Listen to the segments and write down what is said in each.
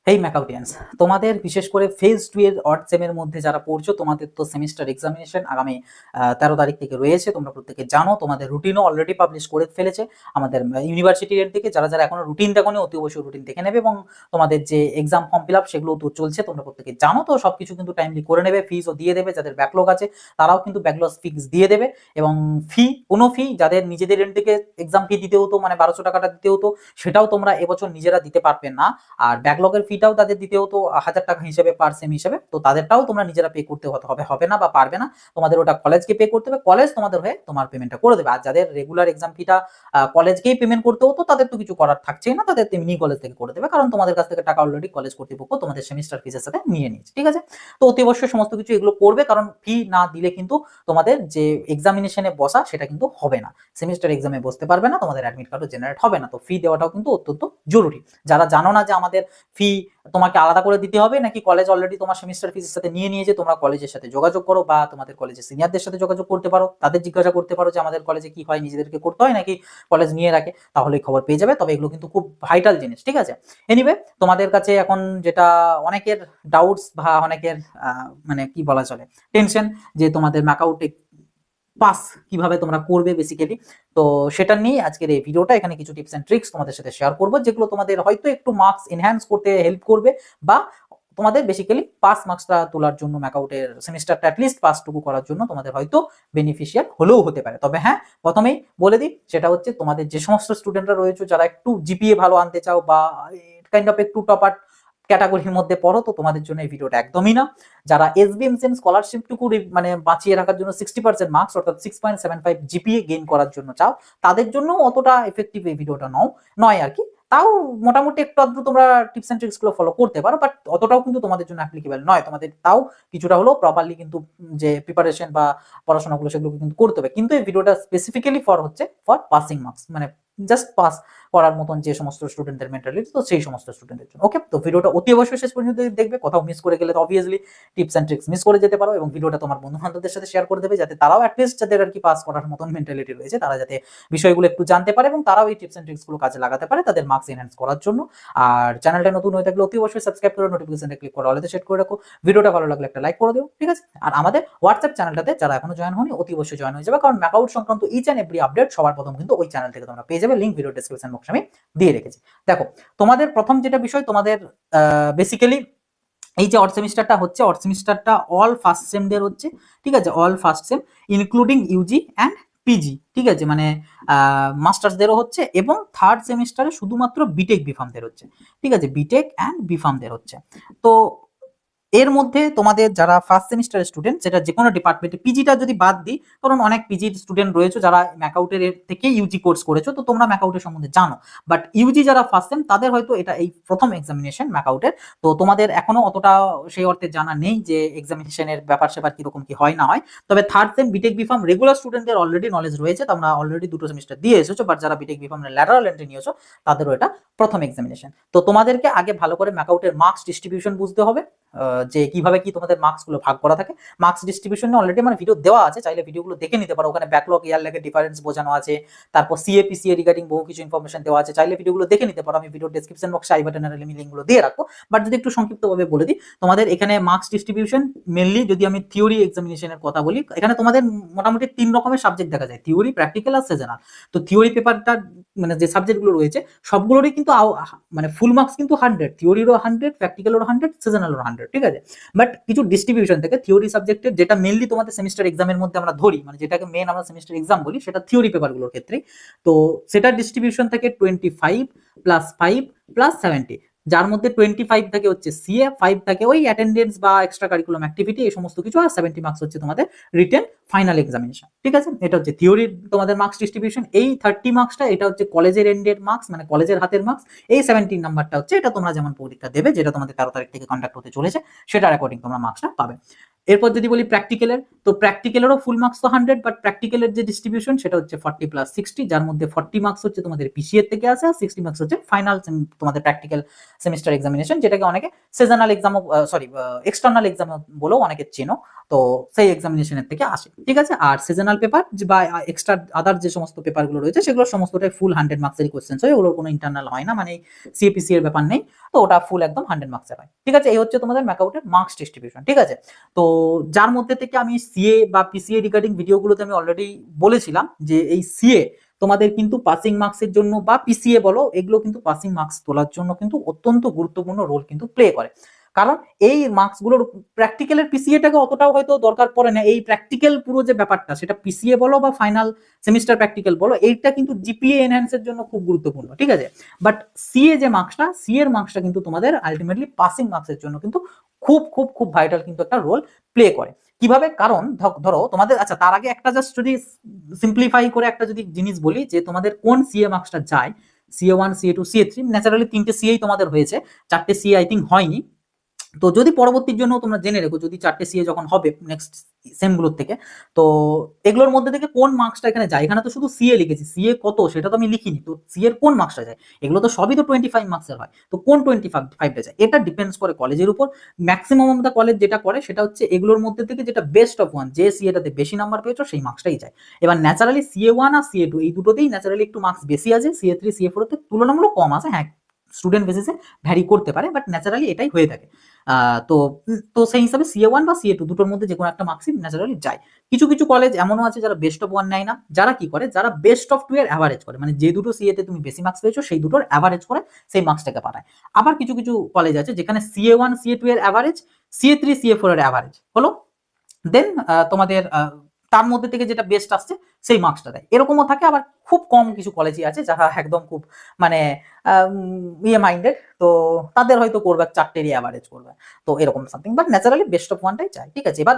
হেই ম্যাকাউটিয়ান্স, তোমাদের বিশেষ করে ফেজ 2 এর অড সেমের মধ্যে যারা পড়ছো, তোমাদের তো সেমিস্টার এক্সামিনেশন আগামী 13 তারিখ থেকে রয়েছে। তোমরা প্রত্যেকে জানো, তোমাদের রুটিনও অলরেডি পাবলিশ করে ফেলেছে আমাদের ইউনিভার্সিটির এর থেকে। যারা যারা এখনো রুটিন দেখোনি, অতি অবশ্যই রুটিন দেখে নেবে, এবং তোমাদের যে এক্সাম ফর্ম ফিল আপ সেগুলো তো চলছে, তোমরা প্রত্যেকে জানো। তো সবকিছু কিন্তু টাইমলি করে নেবে, ফিজও দিয়ে দেবে। যাদের ব্যাকলগ আছে তারাও কিন্তু ব্যাকলগ ফিক্স দিয়ে দেবে, এবং কোনো ফি যাদের নিজেদের এন্ড থেকে এক্সাম ফি দিতে হতো, মানে 1200 টাকাটা দিতে হতো, সেটাও তোমরা এবছর নিজেরা দিতে পারবে না। আর ব্যাকলগের ফিটাও তাদের দিতে হতো 1000 টাকা হিসেবে পার সেম হিসেবে, তো তাদেরটাও তোমরা নিজেরা পে করতে হবে না বা পারবে না। তোমাদের ওটা কলেজকে পে করতে হবে, কলেজ তোমাদের হয়ে তোমার পেমেন্টটা করে দেবে। আর যাদের রেগুলার এক্সাম ফিটা কলেজকেই পেমেন্ট করতে হতো, তাদের তো কিছু করার থাকছেই না, তাদের তেমনি কলেজ থেকে করে দেবে, কারণ তোমাদের কাছ থেকে টাকা অলরেডি কলেজ কর্তৃপক্ষ তোমাদের সেমিস্টার ফিসের সাথে নিয়ে নিয়েছে। ঠিক আছে, তো অতি অবশ্যই সমস্ত কিছু এগুলো করবে, কারণ ফি না দিলে কিন্তু তোমাদের যে এক্সামিনেশনে বসা সেটা কিন্তু হবে না, সেমিস্টার এক্সামে বসতে পারবে না, তোমাদের অ্যাডমিট কার্ডও জেনারেট হবে না। তো ফি দেওয়াটাও কিন্তু অত্যন্ত জরুরি। যারা জানো না যে আমাদের ফি তোমাকে আলাদা করে দিতে হবে নাকি কলেজ অলরেডি তোমার সেমিস্টার ফিসের সাথে নিয়ে নিয়েছে, তোমরা কলেজের সাথে যোগাযোগ করো, বা তোমাদের কলেজের সিনিয়রদের সাথে যোগাযোগ করতে পারো, তাদের জিজ্ঞাসা করতে পারো যে আমাদের কলেজে কি হয়, নিজেদেরকে করতে হয় নাকি কলেজ নিয়ে রাখে, তাহলেই খবর পেয়ে যাবে। তবে এগুলো কিন্তু খুব ভাইটাল জিনিস। ঠিক আছে, এনিওয়ে, তোমাদের কাছে এখন যেটা অনেকের ডাউটস বা অনেকের মানে কি বলা চলে টেনশন, যে তোমাদের ম্যাকআউটে পাস কিভাবে তোমরা করবে বেসিক্যালি, তো সেটা নিয়ে আজকের এই ভিডিওটা। এখানে কিছু টিপস এন্ড ট্রিক্স তোমাদের সাথে শেয়ার করবো, যেগুলো তোমাদের হয়তো একটু মার্কস এনহ্যান্স করতে হেল্প করবে, বা তোমাদের বেসিক্যালি পাস মার্কসটা তোলার জন্য, ম্যাকআউটের সেমিস্টারটা অ্যাটলিস্ট পাসটুকু করার জন্য তোমাদের হয়তো বেনিফিশিয়াল হলেও হতে পারে। তবে হ্যাঁ, প্রথমেই বলে দিই, সেটা হচ্ছে তোমাদের যে সমস্ত স্টুডেন্টরা রয়েছে যারা একটু জিপিএ ভালো আনতে চাও, বা কাইন্ড অফ একটু টপার ক্যাটাগরির মধ্যে পড়ো, তো তোমাদের জন্য এই ভিডিওটা একদমই না। যারা এসবিএমসিএন স্কলারশিপটুকু মানে বাঁচিয়ে রাখার জন্য 60% মার্কস অর্থাৎ 6.75 জিপিএ গেইন করার জন্য চাও, তাদের জন্য অতটা এফেক্টিভ এই ভিডিওটা নয় আর কি। তাও মোটামুটি একটু আধটু তোমরা টিপস এন্ড ট্রিক্স গুলো ফলো করতে পারো, বাট অতটাও কিন্তু তোমাদের জন্য অ্যাপ্লিকেবল নয়। তোমাদের তাও কিছুটা হলেও প্রপারলি কিন্তু যে প্রিপারেশন বা পড়াশোনাগুলো সেগুলো কিন্তু করতে হবে। কিন্তু এই ভিডিওটা স্পেসিফিক্যালি ফর পাসিং মার্কস, মানে জাস্ট পাস করার মতন যে সমস্ত স্টুডেন্টদের মেন্টালিটি, তো সেই সমস্ত স্টুডেন্টের জন্য। ওকে, তো ভিডিওটা অতি অবশ্যই শেষ পর্যন্ত দেখবে। কোথাও মিস করে গেলে তো obviously tips and tricks miss করে যেতে পারো, এবং ভিডিওটা তোমার বন্ধু বান্ধবদের সাথে শেয়ার করে দেবে, যাতে তারাও অ্যাটলিস্ট যাদের আর কি পাস করার মতন মেন্টালিটি রয়েছে, তারা যাতে বিষয়গুলো একটু জানতে পারে, এবং তারাও এই টিপস এন্ড ট্রিক্স গুলো কাজে লাগাতে পারে তাদের মার্কস এনহ্যান্স করার জন্য। আর চ্যানেলটা নতুন হয়ে থাকলে অতি অবশ্যই সাবস্ক্রাইব করে নোটিফিকেশনে ক্লিক করে অলরেডি সেট করে রাখো। ভিডিওটা ভালো লাগলে একটা লাইক করে দিও। ঠিক আছে, আর আমাদের হোয়াটসঅ্যাপ চ্যানেলটাতে যারা এখনো জয়েন হয়নি, অতি অবশ্যই জয়েন হয়ে যাবে, কারণ ম্যাকআউট সংক্রান্ত ইচ এন্ড এভরি আপডেট সবার প্রথম কিন্তু ওই চ্যানেল থেকে তোমরা পেয়ে যাবে। লিংক ভিডিও ডেসক্রিপশন বক্সে আমি দিয়ে রেখেছি। দেখো, তোমাদের প্রথম যেটা বিষয়, তোমাদের বেসিক্যালি এই যে অড সেমিস্টারটা হচ্ছে, অড সেমিস্টারটা অল ফার্স্ট সেমদের হচ্ছে। ঠিক আছে, all first sem including UG and PG. ঠিক আছে, মানে মাস্টার্সদেরও হচ্ছে, এবং থার্ড সেমিস্টারে শুধুমাত্র বিটেক বিফার্মদের হচ্ছে। ঠিক আছে, বিটেক অ্যান্ড বিফার্মদের হচ্ছে। তো এর মধ্যে তোমাদের যারা ফার্স্ট সেমিস্টারের স্টুডেন্ট, সেটা যে কোনো ডিপার্টমেন্টে, পিজিটা যদি বাদ দিই, কারণ অনেক পিজির স্টুডেন্ট রয়েছে যারা ম্যাকআউটের থেকে ইউজি কোর্স করেছো, তো তোমরা ম্যাকআউটের সম্বন্ধে জানো। বাট ইউজি যারা ফার্স্ট সেম, তাদের হয়তো এটা এই প্রথম এক্সামিনেশন ম্যাকআউটের, তো তোমাদের এখনো অতটা সেই অর্থে জানা নেই যে এক্সামিনেশনের ব্যাপার স্যাপার কিরকম কি হয় না হয়। তবে third sem BTech BPharm regular স্টুডেন্টদের অলরেডি নলেজ রয়েছে, তোমরা অলরেডি 2টো সেমিস্টার দিয়ে এসেছো, বাট যারা বিটেক বিফার্মের ল্যাটারাল এন্ট্রি নিয়েছো, তাদেরও এটা প্রথম এক্সামিনেশন। তো তোমাদেরকে আগে ভালো করে ম্যাকআউটের মার্কস ডিস্ট্রিবিউশন বুঝতে হবে, যে কিভাবে কি তোমাদের মার্কস গুলো ভাগ করা থাকে। মার্কস ডিস্ট্রিবিউশনে অলরেডি আমার ভিডিও দেওয়া আছে, চাইলে ভিডিওগুলো দেখে নিতে পারো। ওখানে ব্যাকলগ, ইয়ার লেগে ডিফারেন্স বোঝানো আছে, তারপর সিএপিসিএ রিগার্ডিং বহু কিছু ইনফরমেশন দেওয়া আছে, চাইলে ভিডিওগুলো দেখে নিতে পারো। আমি ভিডিও ডেসক্রিপশন বক্সে আই বাটনের লিঙ্কগুলো দিয়ে রাখবো। বাট যদি একটু সংক্ষিপ্তভাবে বলে দিই, তোমাদের এখানে মার্কস ডিস্ট্রিবিউশন মেনলি, যদি আমি থিওরি এক্সামিনেশনের কথা বলি, এখানে তোমাদের মোটামুটি 3 রকমের সাবজেক্ট দেখা যায়, থিওরি, প্র্যাকটিক্যাল আর সেজনাল। তো থিওরি পেপারটা, মানে যে সাবজেক্টগুলো রয়েছে সবগুলোরই কিন্তু মানে ফুল মার্কস কিন্তু 100, থিওরিরও 100, প্র্যাকটিক্যালেরও 100, সেজনালেরও 100। ঠিক আছে, বাট কিছু ডিস্ট্রিবিউশন থেকে থিওরি সাবজেক্টের, যেটা মেনলি তোমাদের সেমিস্টার এক্সামের মধ্যে আমরা ধরি, মানে যেটাকে মেন আমরা সেমিস্টার এক্সাম বলি, সেটা থিওরি পেপারগুলোর ক্ষেত্রে, তো সেটা ডিস্ট্রিবিউশন থেকে 25 প্লাস 5 প্লাস 70, যার মধ্যে 25 থাকে হচ্ছে সিএ, 5 থাকে ওই অ্যাটেন্ডেন্স বা এক্সট্রা কারিকুলাম অ্যাক্টিভিটি, এই সমস্ত কিছু, আর 70 মার্কস হচ্ছে তোমাদের রিটেন ফাইনাল এক্সামিনেশন। ঠিক আছে, এটা হচ্ছে থিওরির তোমাদের মার্কস ডিস্ট্রিবিউশন। এই 30 মার্কসটা এটা হচ্ছে কলেজের এন্ডের মার্কস, মানে কলেজের হাতের মার্কস। এই 17 নাম্বারটা হচ্ছে এটা তোমরা যেমন পরীক্ষা দেবে, যেটা তোমাদের 13 তারিখ থেকে কন্ডাক্ট হতে চলেছে, সেটার অ্যাকর্ডিং তোমরা মার্কসটা পাবে। এরপর যদি বলি প্র্যাকটিক্যালের, তো প্র্যাকটিক্যালেরও ফুল মার্কস তো 100, বাট প্র্যাকটিক্যালের যে ডিস্ট্রিবিউশন সেটা হচ্ছে 40 প্লাস 60, যার মধ্যে 40 মার্কস হচ্ছে তোমাদের পিসিএর থেকে আসে, আর 60 মার্কস হচ্ছে ফাইনাল তোমাদের প্র্যাকটিক্যাল সেমিস্টার এক্সামিনেশন, যেটাকে অনেকে সিজনাল এক্সামও সরি এক্সটার্নাল এক্সাম বলেও অনেকে চেনো। তো সেই এক্সামিনেশনের থেকে আসে, ঠিক আছে। আর সিজনাল পেপার বা এক্সট্রা আদার যে সমস্ত পেপারগুলো রয়েছে সেগুলো সমস্তটাই ফুল 100 মার্কসের কোশ্চেন হয়, ওগুলোর কোনো ইন্টারনাল হয় না, মানে সিএপিসি এর ব্যাপার নেই। তো ওটা ফুল একদম 100 মার্কসের হয়, ঠিক আছে। এই হচ্ছে তোমাদের ম্যাকআউটের মার্কস ডিস্ট্রিবিউশন, ঠিক আছে। তো যার মধ্যে থেকে আমি সিএ বা পিসিএ রিগার্ডিং ভিডিওগুলোতে আমি অলরেডি বলেছিলাম যে এই সিএ তোমাদের কিন্তু পাসিং মার্কসের জন্য বা পিসিএ বলো, এগুলো কিন্তু পাসিং মার্কস তোলার জন্য কিন্তু অত্যন্ত গুরুত্বপূর্ণ রোল কিন্তু প্লে করে। কারণ এই মার্কস গুলোর প্র্যাকটিক্যালের পিসিএটাকে অতটাও হয়তো দরকার পড়ে না, এই প্র্যাকটিক্যাল পুরো যে ব্যাপারটা সেটা পিসিএ বলো বা ফাইনাল সেমিস্টার প্র্যাকটিক্যাল বলো, এইটা কিন্তু জিপিএ এনহ্যান্সের জন্য খুব গুরুত্বপূর্ণ, ঠিক আছে। বাট সিএ যে মার্কসটা, সিএ এর মার্কসটা কিন্তু তোমাদের আলটিমেটলি পাসিং মার্কসের জন্য কিন্তু খুব খুব খুব ভাইটাল কিন্তু একটা রোল প্লে করে। কিভাবে? কারণ ধরো তোমাদের, আচ্ছা তার আগে একটা জাস্ট যদি সিম্পলিফাই করে একটা যদি জিনিস বলি যে তোমাদের কোন সিএ মার্কসটা যায়, সিএ1 সিএ2 সিএ3, ন্যাচারালি 3টে সিএই তোমাদের হয়েছে, 4টে সিএ আই থিঙ্ক হয়নি। তো যদি পরবর্তীর জন্য তোমরা জেনে রেখো, যদি 4টে সিএ যখন হবে নেক্সট সেমগুলোর থেকে, তো এগুলোর মধ্যে থেকে কোন মার্কসটা এখানে যায়, এখানে তো শুধু সিএ লিখেছি, সিএ কত সেটা তো আমি লিখিনি, তো সিএর কোন মার্কসটা যায়, এগুলো তো সবই তো 25 মার্কসের হয়, তো কোন 25টা যায়, এটা ডিপেন্ডস করে কলেজের উপর। ম্যাক্সিমাম অফ দ্য কলেজ যেটা করে সেটা হচ্ছে এগুলোর মধ্যে থেকে যেটা বেস্ট অফ ওয়ান, যে সিএটাতে বেশি নাম্বার পেয়েছো সেই মার্কসটাই যায়। এবার ন্যাচারালি সিএ1 আর সিএ2 এই দুটোতেই ন্যাচারালি একটু মার্কস বেশি আছে, সিএ3 সিএ4 তে তুলনামূলক কম আছে, হ্যাঁ স্টুডেন্ট বেসিসে ভ্যারি করতে পারে, বাট ন্যাচারালি এটাই হয়ে থাকে। তো তো সেই হিসাবে সিএ1 বা সিএ2 দুটোর মধ্যে যে কোনো একটা মার্কসই ন্যাচারালি যায়। কিছু কিছু কলেজ এমনও আছে যারা বেস্ট অফ ওয়ান নেয় না, যারা কি করে, যারা বেস্ট অফ টু এর অ্যাভারেজ করে, মানে যে দুটো সিএতে তুমি বেশি মার্কস পেয়েছো সেই দুটোর অ্যাভারেজ করে সেই মার্কসটাকে পাঠায়। আবার কিছু কিছু কলেজ আছে যেখানে সিএ1 সিএ2 এর অ্যাভারেজ, সিএ3 সিএ4 এর অ্যাভারেজ হলো, দেন তোমাদের তার মধ্যে থেকে যেটা বেস্ট আসছে সেই মার্কসটা দেয়, এরকমও থাকে। আবার খুব কম কিছু কলেজই আছে যারা একদম খুব মানে ইয়ে মাইন্ডেড, তো তাদের হয়তো করবে 4টেরই অ্যাভারেজ করবে, তো এরকম something, but naturally best of ওয়ানটাই চাই, ঠিক আছে। এবার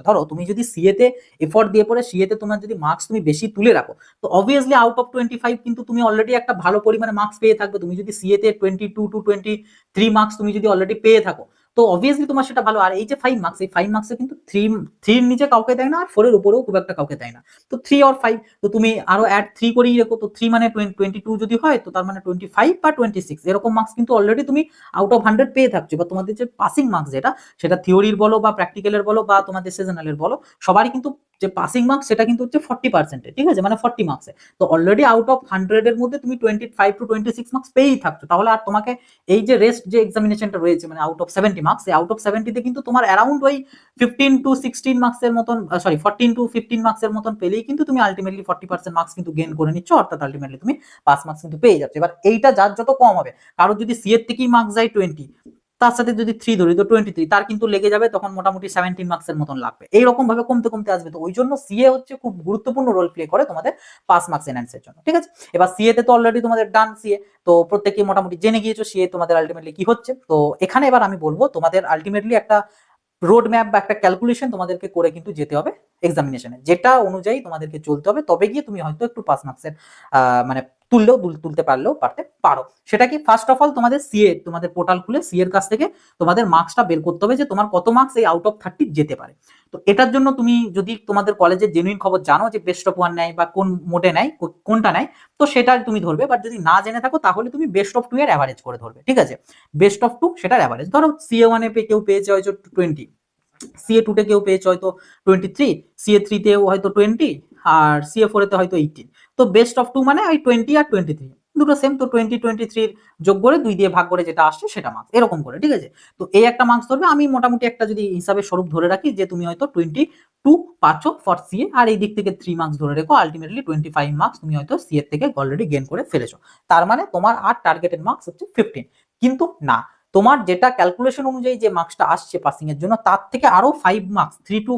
ধরো তুমি যদি সিএতে এফোর্ট দিয়ে পড়ে সিএতে তোমার যদি মার্কস তুমি বেশি তুলে রাখো, তো অবভিয়াসলি আউট অফ 25 কিন্তু তুমি অলরেডি একটা ভালো পরিমাণে মার্কস পেয়ে থাকবে। তুমি যদি সিএতে 22 to 23 মার্কস তুমি যদি অলরেডি পেয়ে থাকো, তো অবভিয়াসলি তোমার সেটা ভালো। আর এই যে 5 মার্কস, এই 5 মার্কসে কিন্তু 3 নিচে কাউকে দেয় না, আর 4 এর উপরেও খুব একটা কাউকে দেয় না। তো 3 আর 5, তো তুমি আরো অ্যাড 3 করেই রেখো, তো 3 মানে 22 যদি হয়, তো তার মানে 25 বা 26 এরকম মার্কস কিন্তু অলরেডি তুমি আউট অফ 100 পেয়ে থাকছো। বা তোমাদের যে পাসিং মার্কস যেটা, সেটা থিওরির বলো বা প্র্যাকটিক্যালের বলো বা তোমাদের সিজনালের বলো, সবারই কিন্তু যে পাসিং মার্কস সেটা কিন্তু হচ্ছে 40%, ঠিক আছে, মানে 40 মার্কসে। তো অলরেডি আউট অফ 100 এর মধ্যে তুমি 25 to 26 মার্কস পেয়েই থাকছো, তাহলে আর তোমাকে এই যে রেস্ট যে এক্সামিনেশনটা রয়েছে, মানে আউট অফ 70 মার্কস, এই আউট অফ 70তে কিন্তু তোমার অ্যারাউন্ড ওই 15 to 16 মার্কসের মতন, সরি 14 to 15 মার্কসের মতন পেলেই কিন্তু তুমি আলটিমেটলি 40% মার্কস কিন্তু গেইন করে নিচ্ছ, অর্থাৎ আলটিমেটলি তুমি পাস মার্কস কিন্তু পেয়ে যাচ্ছ। এবার এইটা যার যত কম হবে, কারো যদি সিএর থেকেই মার্কস যায় 20, তার সাথে যদি 3 ধরি তো 23, তার কিন্তু লেগে যাবে তখন মোটামুটি 17 মার্কসের মতন লাগবে, এইরকম ভাবে কমতে কমতে আসবে। তো ওই জন্য সিএ হচ্ছে খুব গুরুত্বপূর্ণ রোল প্লে করে তোমাদের পাস মার্কস এনহ্যান্সের জন্য, ঠিক আছে। এবার সিএ তে তো অলরেডি তোমাদের ডান সিএ, তো প্রত্যেকেই মোটামুটি জেনে গিয়েছো সিএ তোমাদের আলটিমেটলি কি হচ্ছে। তো এখানে এবার আমি বলবো তোমাদের আলটিমেটলি একটা রোড ম্যাপ বা একটা ক্যালকুলেশন তোমাদেরকে করে কিন্তু যেতে হবে এক্সামিনেশনে, যেটা অনুযায়ী তোমাদেরকে চলতে হবে, তবে গিয়ে তুমি হয়তো একটু পাস মার্কসের মানে তুলতে পারতে পারো। সেটা কি, ফার্স্ট অফ অল তোমাদের সিএ, তোমাদের পোর্টাল খুলে সিএ এর কাছ থেকে তোমাদের মার্কসটা বের করতে হবে যে তোমার কত মার্কস এই আউট অফ 30 যেতে পারে। তো এটার জন্য তুমি যদি তোমাদের কলেজের জেনুইন খবর জানো যে বেস্ট অফ ওয়ান নেয় বা কোন মোডে নেয়, কোনটা নেয়, তো সেটা তুমি ধরবে। বাট যদি না জেনে থাকো তাহলে তুমি বেস্ট অফ টু এর অ্যাভারেজ করে ধরবে, ঠিক আছে। বেস্ট অফ টু সেটার অ্যাভারেজ, ধরো সিএ1 এ কেউ পেয়েছে হয়তো 20, সিএ2 তে কেউ পেয়েছে হয়তো 23, সিএ3 তেও হয়তো 20, আর সিএ4 এতে হয়তো 18। তো বেস্ট অফ টু মানে ওই 20 আর 23 দুটো সেম, তো 20 23 যোগ করে 2 দিয়ে ভাগ করে যেটা আসছে সেটা মার্কস, এরকম করে, ঠিক আছে। তো এই একটা মার্কস ধরবে, আমি মোটামুটি একটা যদি হিসাবে স্বরূপ ধরে রাখি যে তুমি হয়তো 22 পাচ্ছো ফর সিএ, আর এই দিক থেকে 3 মার্কস ধরে রেখো, আলটিমেটলি 25 মার্কস তুমি হয়তো সিএ থেকে অলরেডি গেইন করে ফেলেছো। তার মানে তোমার আর টার্গেটেড মার্কস হচ্ছে 15। কিন্তু না, তোমার যেটা ক্যালকুলেশন অনুযায়ী যে মার্কসটা আসছে পাসিং এর জন্য, তার থেকে আরো 5 মার্কস, 3 to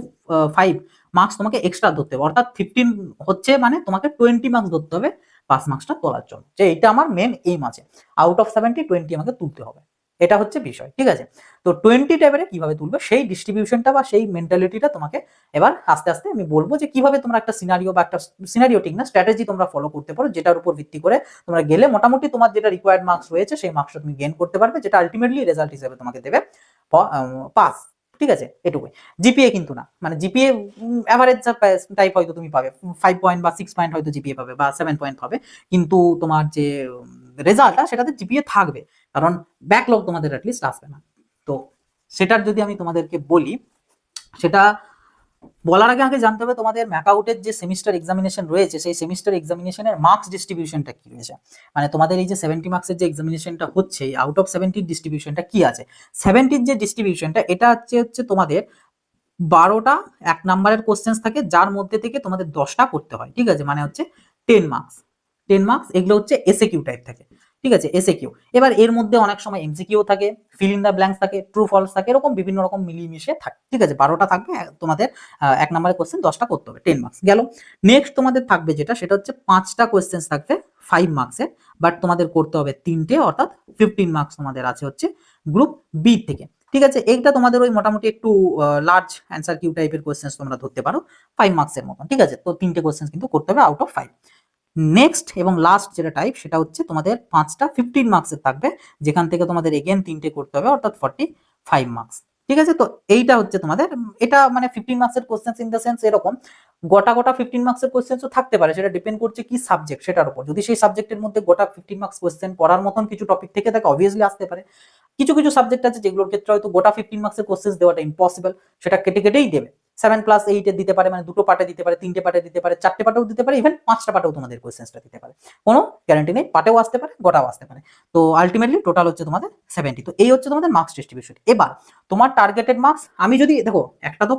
5 মার্কস তোমাকে এক্সট্রা ধরতে হবে, অর্থাৎ 15 হচ্ছে মানে তোমাকে 20 মার্কস ধরতে হবে পাস মার্কসটা তোলার জন্য, যে এটা আমার মেন এইম আছে, আউট অফ 70 20 আমাকে তুলতে হবে, এটা হচ্ছে বিষয়, ঠিক আছে। তো 20 টেবিলে কিভাবে তুলবে সেই ডিস্ট্রিবিউশনটা বা সেই মেন্টালিটিটা তোমাকে এবার আস্তে আস্তে আমি বলবো, যে কিভাবে তোমরা একটা সিনারিও বা একটা সিনারিও ঠিক না স্ট্র্যাটেজি তোমরা ফলো করতে পারো, যেটার উপর ভিত্তি করে তোমরা গেলে মোটামুটি তোমার যেটা রিকোয়ার্ড মার্কস রয়েছে সেই মার্কসটা তুমি গেইন করতে পারবে, যেটা আলটিমেটলি রেজাল্ট হিসেবে তোমাকে দেবে পাস। ঠিক আছে, এটুকুই। জিপিএ কিন্তু না, মানে জিপিএ অ্যাভারেজ টাইপ হয়তো তুমি পাবে, 5 পয়েন্ট বা 6 পয়েন্ট হয়তো জিপিএ পাবে বা 7 পয়েন্ট পাবে, কিন্তু তোমার যে রেজাল্টটা সেটাতে জিপিএ থাকবে, কারণ ব্যাকলগ তোমাদের অ্যাটলিস্ট আসবে না। তো সেটার যদি আমি তোমাদেরকে বলি, সেটা বলার আগে আগে জানতে হবে তোমাদের ম্যাকআউটের যে সেমিস্টার এক্সামিনেশন রয়েছে, সেই সেমিস্টার এক্সামিনেশনের মার্কস ডিস্ট্রিবিউশনটা কি রয়েছে, মানে তোমাদের এই যে 70 মার্কসের যে এক্সামিনেশনটা হচ্ছে, আউট অফ 70 ডিস্ট্রিবিউশনটা কি আছে। 70 যে ডিস্ট্রিবিউশনটা, এটা হচ্ছে তোমাদের 12টা 1 নাম্বারের কোশ্চেন্স থাকে, যার মধ্যে থেকে তোমাদের 10টা করতে হয়, ঠিক আছে, মানে হচ্ছে 10 মার্কস। 10 মার্কস এগুলো হচ্ছে এসএ কিউ টাইপ থাকে, ঠিক আছে, এসএ কিউ। এবার এর মধ্যে অনেক সময় এমসিকিউ থাকে, ফিল ইন দা ব্ল্যাঙ্কস থাকে, ট্রু ফলস থাকে, এরকম বিভিন্ন রকম মিলিয়ে থাকে, ঠিক আছে। 12টা থাকবে তোমাদের, 1 নাম্বারের কোশ্চেন 10টা করতে হবে, 10 মার্কস গেল। নেক্সট তোমাদের থাকবে যেটা, সেটা হচ্ছে 5টা কোশ্চেন্স থাকবে 5 মার্কসের, বাট তোমাদের করতে হবে 3টে, অর্থাৎ 15 মার্কস তোমাদের আছে হচ্ছে গ্রুপ বি থেকে, ঠিক আছে। এইটা তোমাদের ওই মোটামুটি একটু লার্জ অ্যান্সার কিউ টাইপের কোশ্চেন্স তোমরা ধরতে পারো, 5 মার্কসের মতন, ঠিক আছে। তো 3টে কোশ্চেন্স কিন্তু করতে হবে আউট অফ 5। নেক্সট এবং লাস্ট যেটা টাইপ, সেটা হচ্ছে তোমাদের 5টা 15 মার্কসের থাকবে, যেখান থেকে তোমাদের এগেন 3টে করতে হবে, অর্থাৎ 45 মার্কস, ঠিক আছে। তো এইটা হচ্ছে তোমাদের, এটা মানে 15 মার্কসের কোশ্চেন্স ইন দ্য সেন্স এরকম, গোটা গোটা 15 মার্কসের কোশ্চেন্সও থাকতে পারে, সেটা ডিপেন্ড করছে কি সাবজেক্ট সেটার উপর। যদি সেই সাবজেক্টের মধ্যে গোটা 15 মার্কস কোশ্চেন পড়ার মতন কিছু টপিক থেকে থাকে, অবভিয়াসলি আসতে পারে। কিছু কিছু সাবজেক্ট আছে যেগুলোর ক্ষেত্রে হয়তো গোটা 15 মার্কসের কোশ্চেন দেওয়াটা ইম্পসিবল, সেটা কেটে কেটেই দেবে। 7+8 এর দিতে পারে, মানে দুটো পার্টে দিতে পারে, 3টে পার্টে দিতে পারে, 4টে পার্টেও দিতে পারে, ইভেন 5টা পার্টেও তোমাদের কোশ্চেন্সটা দিতে পারে, কোনো গ্যারান্টি নেই, পার্টেও আসতে পারে, গোটাও আসতে পারে। তো আলটিমেটলি টোটাল হচ্ছে তোমাদের 70। তো এই হচ্ছে তোমাদের মার্কস ডিস্ট্রিবিউশন। এবার তোমার টার্গেটেড মার্কস, আমি যদি দেখো একটা তো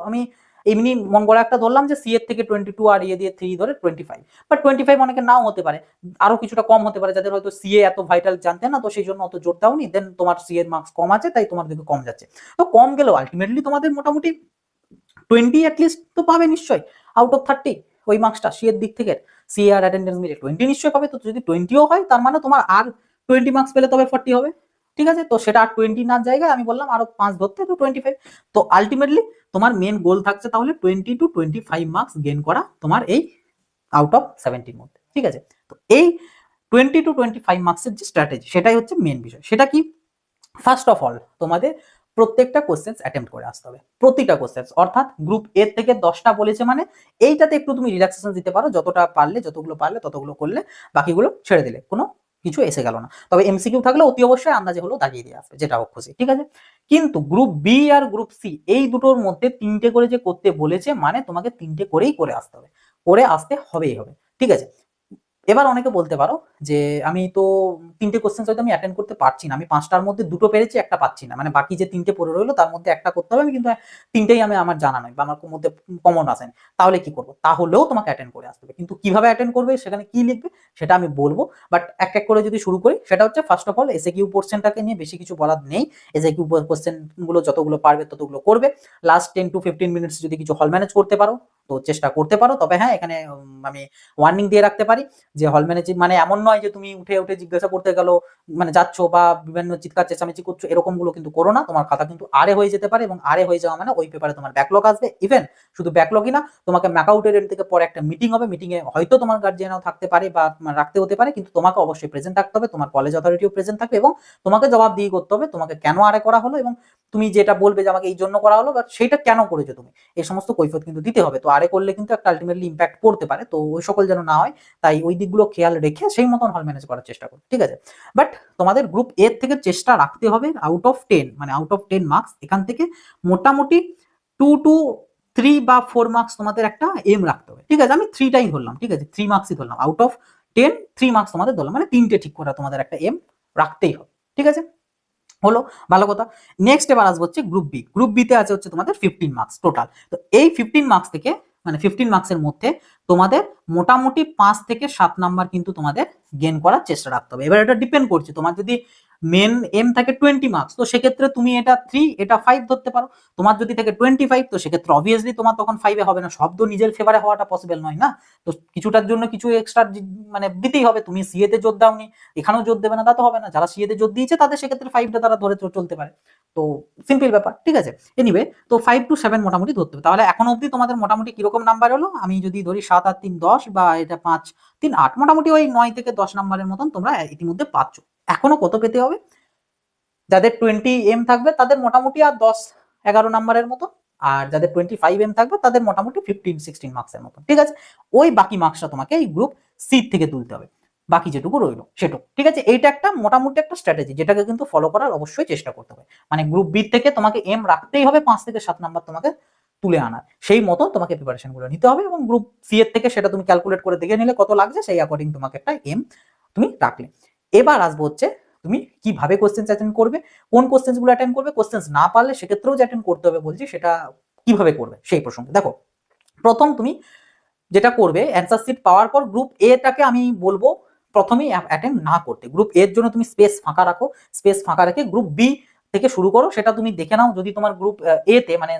আমি এমনি মন গড়া একটা ধরলাম যে সি এর থেকে 22 আর ইয়ে দিয়ে 3 ধরে 25, বাট 25 অনেকে নাও হতে পারে, আরো কিছুটা কম হতে পারে, যাদের হয়তো সিএ এত ভাইটাল জানতে না, তো সেই জন্য অত জোর দাওনি, দেন তোমার সি এর মার্কস কম আছে, তাই তোমার দিকে কম যাচ্ছে। তো কম গেলেও আলটিমেটলি তোমাদের মোটামুটি 20 অ্যাটলিস্ট তো পাবে নিশ্চয়ই, আউট অফ 30 ওই মার্কসটা সি এর দিক থেকে, সি আর অ্যাটেন্ডেন্স মিলে 20 নিশ্চয়ই পাবে। তো যদি 20ও হয়, তার মানে তোমার আর 20 মার্কস পেলে তবে 40 হবে, ঠিক আছে। তো সেটা আর 20 না জায়গায় আমি বললাম আরো 5 ধরতে, তো 25। তো আলটিমেটলি তোমার মেন গোল থাকছে তাহলে 20 to 25 মার্কস গেইন করা তোমার এই আউট অফ 70 মধ্যে, ঠিক আছে। তো এই 20 to 25 মার্কসের যে স্ট্র্যাটেজি, সেটাই হচ্ছে মেন বিষয়। সেটা কি? ফার্স্ট অফ অল তোমাদের প্রত্যেকটা কোশ্চেন্স অ্যাটেম্প্ট করে আসতে হবে, প্রতিটা কোশ্চেন্স, অর্থাৎ গ্রুপ এর থেকে 10টা বলেছে, মানে এইটাতে একটু তুমি রিল্যাক্সেশন দিতে পারো, যতটা পারলে, যতগুলো পারলে ততগুলো করলে, বাকিগুলো ছেড়ে দিলে, কোনো কিছু এসে গেল না। তবে এমসিকিউ থাকলে অতি অবশ্যই আন্দাজে হলেও দাগিয়ে দিয়ে আসবে, যেটা হোক খুশি, ঠিক আছে। কিন্তু গ্রুপ বি আর গ্রুপ সি এই দুটোর মধ্যে 3টে করে যে করতে বলেছে, মানে তোমাকে 3টে করেই করে আসতে হবে, করে আসতে হবেই হবে, ঠিক আছে। এবার অনেকে বলতে পারো যে আমি তো 3টে কোশ্চেন হয়তো আমি অ্যাটেন্ড করতে পারছি না, আমি 5টার মধ্যে 2টো পেরেছি, একটা পাচ্ছি না, মানে বাকি যে 3টে পড়ে রইলো তার মধ্যে একটা করতে হবে, আমি কিন্তু 3টেই আমার জানা নয় বা আমার মধ্যে কমন আসেনি, তাহলে কি করবো? তাহলেও তোমাকে অ্যাটেন্ড করে আসতে হবে, কিন্তু কিভাবে অ্যাটেন্ড করবে, সেখানে কি লিখবে, সেটা আমি বলবো। বাট এক এক করে যদি শুরু করি, সেটা হচ্ছে first of all SA Q পোর্শনটাকে নিয়ে বেশি কিছু বলার নেই। এসএ কিউ কোশ্চেন গুলো যতগুলো পারবে ততগুলো করবে। লাস্ট 10 to 15 মিনিটস যদি কিছু হল ম্যানেজ করতে পারো তো চেষ্টা করতে পারো। তবে হ্যাঁ, এখানে আমি ওয়ার্নিং দিয়ে রাখতে পারি যে হল ম্যানেজিং মানে এমন নয় যে তুমি উঠে উঠে জিজ্ঞাসা করতে গেল, মানে যাচ্ছ বা বিভিন্ন চিৎকার চেঁচামেচি করছো, এরকম গুলো কিন্তু করো না। তোমার খাতা কিন্তু আরে হয়ে যেতে পারে, এবং আরে হয়ে যাওয়া মানে ওই পেপারে তোমার ব্যাকলগ আসবে। ইভেন শুধু ব্যাকলগই না, তোমাকে ম্যাকআউটের এন্ড থেকে পরে একটা মিটিং হবে, মিটিং এ হয়তো তোমার গার্জিয়ানও থাকতে পারে বা রাখতে হতে পারে, কিন্তু তোমাকে অবশ্যই প্রেজেন্ট থাকতে হবে, তোমার কলেজ অথরিটিও প্রেজেন্ট থাকবে, এবং তোমাকে জবাবদিহি করতে হবে তোমাকে কেন আরে করা হলো, এবং তুমি যেটা বলবে যে আমাকে এই জন্য করা হলো, বা সেটা কেন করেছো তুমি, এই সমস্ত কৈফিয়ত কিন্তু দিতে হবে। তো আরে করলে কিন্তু একটা আলটিমেটলি ইম্প্যাক্ট পড়তে পারে, তো ওই সকল যেন না হয়, তাই ওই দিকগুলো খেয়াল রেখে সেই মতন হল ম্যানেজ করার চেষ্টা করো, ঠিক আছে। বাট তোমাদের গ্রুপ এর থেকে চেষ্টা রাখতে হবে আউট অফ 10, মানে আউট অফ 10 মার্কস, এখান থেকে মোটামুটি 2 to 3 বা 4 মার্কস তোমাদের একটা এম রাখতে হবে, ঠিক আছে। আমি 3টাই ধরলাম, ঠিক আছে, 3 মার্কসই ধরলাম, আউট অফ 10 3 মার্কস তোমাদের ধরলাম, মানে 3টে ঠিক করা তোমাদের একটা এম রাখতেই হবে, ঠিক আছে। হলো, ভালো কথা। নেক্সট এবার আসবো হচ্ছে গ্রুপ বি। গ্রুপ বি তে আছে হচ্ছে তোমাদের 15 মার্কস টোটাল। তো এই 15 মার্কস থেকে, মানে 15 মার্কসের মধ্যে তোমাদের মোটামুটি 5 থেকে 7 নাম্বার কিন্তু তোমাদের গেইন করার চেষ্টা রাখতে হবে। এবার এটা ডিপেন্ড করছে, তোমার যদি মেন এম থাকে 20 মার্কস, তো সেক্ষেত্রে তুমি এটা 3 এটা 5 ধরতে পারো। তোমার যদি থাকে 25, তো সেক্ষেত্রে অবভিয়াসলি তোমার তখন 5 এ হবে না, শব্দ নিজের ফেভারে হওয়াটা পসিবল নয় না। তো কিছুটার জন্য কিছু এক্সট্রা মানে দিতেই হবে। তুমি সিএ তে জোর দাওনি, এখানেও জোর দেবে না তা তো হবে না। যারা সিএ তে জোর দিয়েছে তাদের সেক্ষেত্রে 5টা তারা ধরে চলতে পারে, তো সিম্পল ব্যাপার, ঠিক আছে। এনিওয়ে, তো 5 to 7 মোটামুটি ধরতে হবে। তাহলে এখন অবধি তোমাদের মোটামুটি কিরকম নাম্বার হলো, আমি যদি ধরি 7 আর 3 10, বা এটা 5 3 8, মোটামুটি ওই 9 থেকে 10 নাম্বারের মতন তোমরা ইতিমধ্যে পাচ্ছ। এখনো কত পেতে হবে? যাদের 20 এম থাকবে তাদের মোটামুটি আর 10 11 নাম্বারের মতো, আর যাদের 25M থাকবে তাদের মোটামুটি 15-16 মার্কসের মতো, ঠিক আছে। ওই বাকি মার্কসটা তোমাকে এই গ্রুপ সি থেকে তুলতে হবে, বাকি যেটুকু রইলো সেটুকু, ঠিক আছে। এইটা একটা মোটামুটি একটা স্ট্র্যাটেজি, যেটাকে কিন্তু ফলো করার অবশ্যই চেষ্টা করতে হবে। মানে গ্রুপ বি থেকে তোমাকে এম রাখতেই হবে 5 থেকে 7 নাম্বার তোমাকে তুলে আনার, সেই মতো তোমাকে প্রিপারেশন গুলো নিতে হবে, এবং গ্রুপ সি এর থেকে সেটা তুমি ক্যালকুলেট করে দেখে নিলে কত লাগছে, সেই অ্যাকর্ডিং তোমাকে একটা এম তুমি রাখলে। এবার আসবো হচ্ছে তুমি কিভাবে কোশ্চেন্স অ্যাটেন্ড করবে, কোন কোশ্চেন্স গুলো অ্যাটেন্ড করবে, কোশ্চেন্স না পারলে সেক্ষেত্রেও যে অ্যাটেন্ড করতে হবে বলছি, সেটা কিভাবে করবে সেই প্রসঙ্গে। দেখো, প্রথম তুমি যেটা করবে, অ্যান্সার শিট পাওয়ার পর গ্রুপ এটাকে আমি বলবো প্রথমেই অ্যাটেন্ড না করতে। গ্রুপ এর জন্য তুমি স্পেস ফাঁকা রাখো, স্পেস ফাঁকা রেখে গ্রুপ বি থেকে শুরু করো। সেটা তুমি দেখে নাও, যদি তোমার গ্রুপ এ তে মানে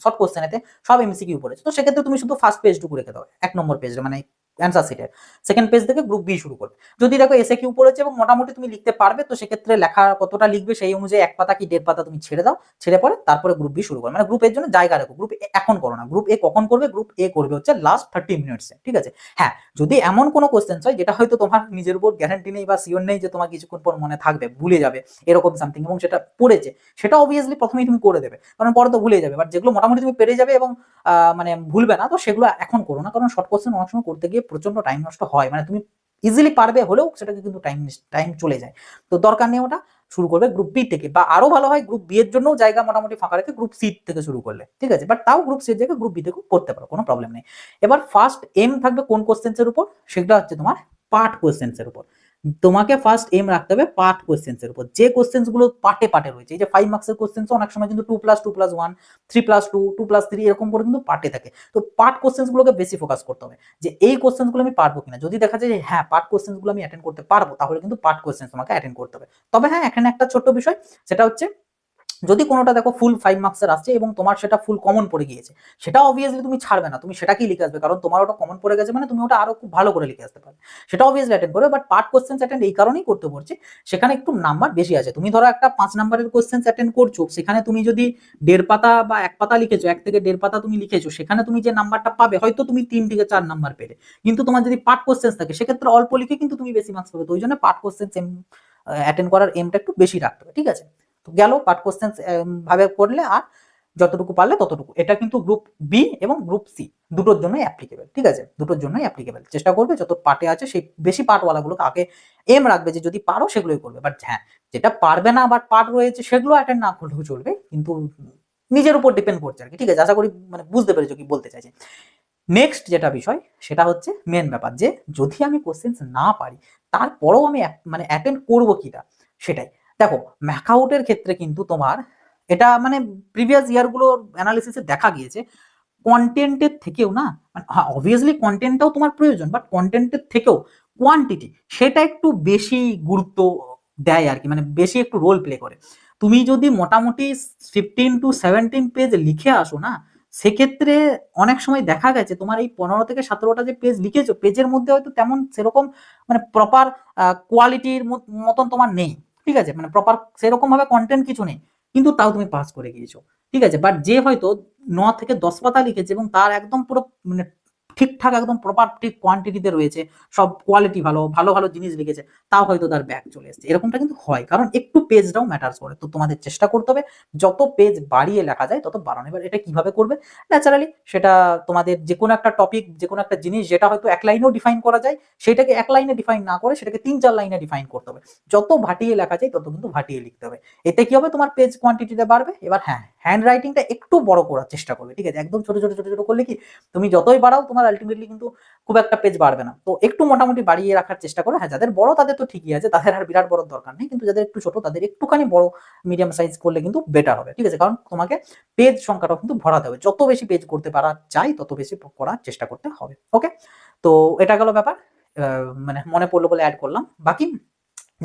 শর্ট কোশ্চেনেতে সব এমসিকিউ পড়েছে, তো সেক্ষেত্রে তুমি শুধু ফার্স্ট পেজটুকু রেখে দাও, 1 নম্বর পেজে, মানে অ্যান্সার শিটের সেকেন্ড পেজ থেকে গ্রুপ বি শুরু করবে। যদি দেখো এসে কিউ পড়েছে এবং মোটামুটি তুমি লিখতে পারবে, তো সেক্ষেত্রে লেখা কতটা লিখবে সেই অনুযায়ী 1 পাতা কি 1.5 পাতা তুমি ছেড়ে দাও, ছেড়ে পরে তারপরে গ্রুপ বি শুরু করো। মানে গ্রুপ এর জন্য জায়গা রাখো, গ্রুপ এখন করো না, গ্রুপ এ কখন করবে, গ্রুপ এ করবে হচ্ছে লাস্ট 30 মিনিটসে, ঠিক আছে। হ্যাঁ, যদি এমন কোনো কোশ্চেন হয় যেটা হয়তো তোমার নিজের উপর গ্যারান্টি নেই বা সিওর নেই যে তোমার কিছুক্ষণ পর মনে থাকবে, ভুলে যাবে এরকম সামথিং, এবং সেটা পড়েছে, সেটা অবভিয়াসলি প্রথমেই তুমি করে দেবে, কারণ পরে তো ভুলে যাবে। বাট যেগুলো মোটামুটি তুমি পেরে যাবে এবং মানে ভুলবে না, তো সেগুলো এখন করো না, কারণ শর্ট কোশ্চেন অনেক সময় করতে গিয়ে প্রচন্ড টাইম নষ্ট হয়। মানে তুমি ইজিলি পারবে হলেও সেটাকে কিন্তু টাইম চলে যায়, তো দরকার নেই ওটা। শুরু করবে গ্রুপ বি থেকে, বা আরো ভালো হয় গ্রুপ বি এর জন্য জায়গা মোটামুটি ফাঁকা রেখে গ্রুপ সি থেকে শুরু করলে, ঠিক আছে। বাট তাও গ্রুপ সি এর জায়গায় গ্রুপ বি থেকেও করতে পারো, কোনো প্রবলেম নেই। এবার ফার্স্ট এম থাকবে কোন কোশ্চেন্স এর উপর, সেটা হচ্ছে তোমার পার্ট কোশ্চেন্স এর উপর। তোমাকে ফার্স্ট এম রাখতে হবে পার্ট কোশ্চেন্স এর উপর, যে কোশ্চেন্স গুলো পার্টে পার্টে রয়েছে। এই যে 5 মার্কসের কোশ্চেন্স অনেক সময় কিন্তু 2+2+1, 3+2, 2+3 এরকম করে কিন্তু পার্টে থাকে, তো পার্ট কোশ্চেন্স গুলোকে বেশি ফোকাস করতে হবে, যে এই কোশ্চেন্স গুলো আমি পারবো কিনা। যদি দেখা যায় যে হ্যাঁ পার্ট কোশ্চেন্স গুলো আমি অ্যাটেন্ড করতে পারবো, তাহলে কিন্তু পার্ট কোশ্চেন্স তোমাকে অ্যাটেন্ড করতে হবে। তবে হ্যাঁ, এখানে একটা ছোট্ট বিষয়, সেটা হচ্ছে যদি কোনোটা দেখো ফুল 5 মার্কসের আসছে এবং তোমার সেটা ফুল কমন পড়ে গিয়েছে, সেটা অবভিয়াসলি তুমি ছাড়বে না, তুমি সেটাকেই লিখে আসবে, কারণ তোমার ওটা কমন পড়ে গেছে মানে তুমি ওটা আরো খুব ভালো করে লিখে আসতে পারবে, সেটা অবভিয়াসলি অ্যাটেন্ড করবে। বাট পার্ট কোশ্চেন্স অ্যাটেন্ড এই কারণেই করতে বলছি, সেখানে একটু নাম্বার বেশি আছে। তুমি ধরো একটা 5 নাম্বারের কোশ্চেন্স অ্যাটেন্ড করছো, সেখানে তুমি যদি 1.5 পাতা বা 1 পাতা লিখেছো, 1 থেকে 1.5 পাতা তুমি লিখেছো, সেখানে তুমি যে নাম্বারটা পাবে হয়তো তুমি 3 থেকে 4 নাম্বার পেলে, কিন্তু তোমার যদি পার্ট কোশ্চেন্স থাকে সেক্ষেত্রে অল্প লিখে কিন্তু তুমি বেশি মার্কস পাবে। তো ওই জন্য পার্ট কোশ্চেন্স অ্যাটেন্ড করার এমটা একটু বেশি রাখতে হবে, ঠিক আছে। তো গেল পার্ট কোশ্চেন ভাবে করলে, আর যতটুকু পারলে ততটুকু। এটা কিন্তু গ্রুপ বি এবং গ্রুপ সি দুটোর জন্যই অ্যাপ্লিকেবল, ঠিক আছে, দুটোর জন্যই অ্যাপ্লিকেবল। চেষ্টা করবে যত পার্টে আছে সেই বেশি পার্টওয়ালাগুলোকে আগে এম রাখবে, যে যদি পারো সেগুলোই করবে। বাট হ্যাঁ, যেটা পারবে না বাট পার্ট রয়েছে সেগুলো অ্যাটেন্ড না করলেও চলবে, কিন্তু নিজের উপর ডিপেন্ড করছে আর কি, ঠিক আছে। আশা করি মানে বুঝতে পেরেছো কি বলতে চাইছে। নেক্সট যেটা বিষয়, সেটা হচ্ছে মেন ব্যাপার, যে যদি আমি কোশ্চেন্স না পারি তারপরেও আমি মানে অ্যাটেন্ড করবো কিনা, সেটাই। দেখো, ম্যাকআউটের ক্ষেত্রে কিন্তু তোমার এটা মানে প্রিভিয়াস ইয়ারগুলোর অ্যানালিসিসে দেখা গিয়েছে, কন্টেন্টের থেকেও না, মানে হ্যাঁ অবভিয়াসলি কন্টেন্টটাও তোমার প্রয়োজন, বাট কন্টেন্টের থেকেও কোয়ান্টিটি সেটা একটু বেশি গুরুত্ব দেয় আর কি, মানে বেশি একটু রোল প্লে করে। তুমি যদি মোটামুটি 15 to 17 পেজ লিখে আসো না, সেক্ষেত্রে অনেক সময় দেখা গেছে তোমার এই 15 থেকে 17টা যে পেজ লিখেছো, পেজের মধ্যে হয়তো তেমন সেরকম মানে প্রপার কোয়ালিটির মতন তোমার নেই, ঠিক আছে, মানে প্রপার সেরকম ভাবে কন্টেন্ট কিছু নেই, কিন্তু তাও তুমি পাস করে গিয়েছো, ঠিক আছে। বাট যে হয়তো 9 থেকে 10 পাতা লিখেছে এবং তার একদম পুরো মানে ঠিকঠাক একদম প্রপার ঠিক কোয়ান্টিটিতে রয়েছে, সব কোয়ালিটি ভালো ভালো ভালো জিনিস লিখেছে, তাও হয়তো তার ব্যাক চলে এসেছে, এরকমটা কিন্তু হয়, কারণ একটু পেজটাও ম্যাটার্স করে। তো তোমাদের চেষ্টা করতে হবে যত পেজ বাড়িয়ে লেখা যায় তত বাড়ানো। এবার এটা কিভাবে করবে, ন্যাচারালি সেটা তোমাদের যে কোনো একটা টপিক, যে কোনো একটা জিনিস যেটা হয়তো 1 লাইনেও ডিফাইন করা যায়, সেটাকে 1 লাইনে ডিফাইন না করে সেটাকে 3-4 লাইনে ডিফাইন করতে হবে। যত ভাটিয়ে লেখা যায় তত কিন্তু ভাটিয়ে লিখতে হবে, এতে কি হবে তোমার পেজ কোয়ান্টিটিটা বাড়বে। এবার হ্যাঁ, হ্যান্ড রাইটিংটা একটু বড় করার চেষ্টা করবে, ঠিক আছে, একদম ছোট ছোট ছোট ছোট করলে কি তুমি যতই বাড়াও তোমার আলটিমেটলি কিন্তু খুব একটা পেজ বাড়বে না। তো একটু মোটামুটি বাড়িয়ে রাখার চেষ্টা করো। হ্যাঁ, যাদের বড় তাদের তো ঠিকই আছে, তাদের আর বিরাট বড় দরকার নেই, কিন্তু যাদের একটু ছোট তাদের একটুখানি বড় মিডিয়াম সাইজ করলে কিন্তু বেটার হবে, ঠিক আছে, কারণ তোমাকে পেজ সংখ্যাটাও কিন্তু ভরাতে হবে, যত বেশি পেজ করতে পারা যায় তত বেশি করার চেষ্টা করতে হবে। ওকে, তো এটা গেল ব্যাপার, মানে মনে পড়লো বলে অ্যাড করলাম। বাকি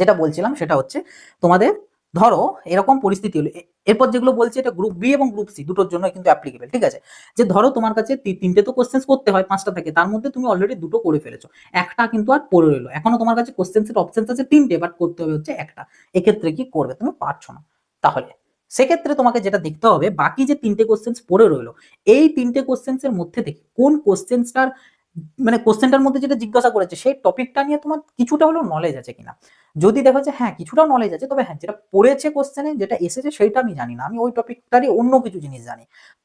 যেটা বলছিলাম সেটা হচ্ছে তোমাদের ধরো এরকম পরিস্থিতি হলো, এরপর যেগুলো বলছি এটা গ্রুপ বি এবং গ্রুপ সি দুটোর জন্য কিন্তু অ্যাপ্লিকেবল, ঠিক আছে। যে ধরো তোমার কাছে তিনটে তো কোশ্চেন্স করতে হয় 5টা থেকে, তার মধ্যে তুমি অলরেডি দুটো করে ফেলেছো, একটা কিন্তু আর পড়ে রইলো, এখনো তোমার কাছে কোশ্চেন্সের অপশন আছে 3টে, বাট করতে হবে হচ্ছে একটা। এক্ষেত্রে কি করবে, তুমি পারছো না, তাহলে সেক্ষেত্রে তোমাকে যেটা দেখতে হবে, বাকি যে 3টে কোশ্চেন্স পড়ে রইলো, এই 3টে কোশ্চেন্সের মধ্যে থেকে কোন কোশ্চেন্সটার মানে কোশ্চেনটার মধ্যে যেটা জিজ্ঞাসা করেছে সেই টপিকটা নিয়ে তোমার কিছুটা হলেও নলেজ আছে কিনা। যদি দেখো যে হ্যাঁ কিছুটাও নলেজ আছে, তবে হ্যাঁ যেটা পড়েছে কোশ্চেনে যেটা এসেছে সেটা আমি জানি না, আমি ওই টপিকটারই অন্য কিছু জিনিস জানি,